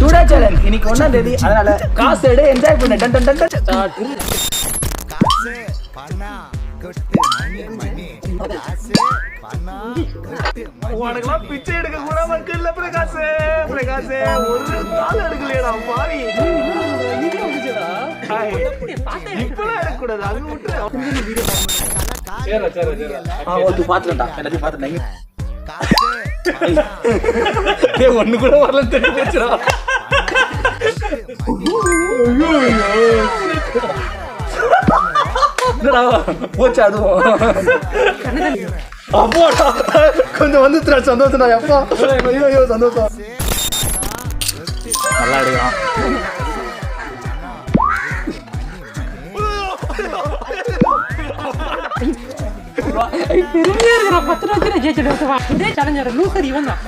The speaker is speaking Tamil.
டுடே சேலஞ்ச் இன்னைக்கு 1ஆம் தேதி, அதனால காசு எடு, என்ஜாய் பண்ணு. Done done done done. காசு பணம் கொட்டு மணி காசு பணம் கொட்டு உனக்குலாம் பிச்சை எடுக்க கூட மக்கள் இல்ல. பிரகாசே ஒரு கால் எடுக்கலையடா பாவி. இப்பெல்லாம் எடுக்கக்கூடாது, அது விட்டு. சரி பாத்துட்டா, எல்லாத்தையும் பாத்துட்டேன். ஒண்ணு கூட வரல தெரிஞ்சு போச்சுடா. போச்சு அதுவும். அப்போடா கொஞ்சம் வந்து சந்தோஷம்டா. எப்பா ஐயோ சந்தோஷம். நல்லா எடுக்கலாம். பெருமையா இருக்கிற 10 ரூபா ஜெயிச்சிட்டு லூசர் இவன் தான்.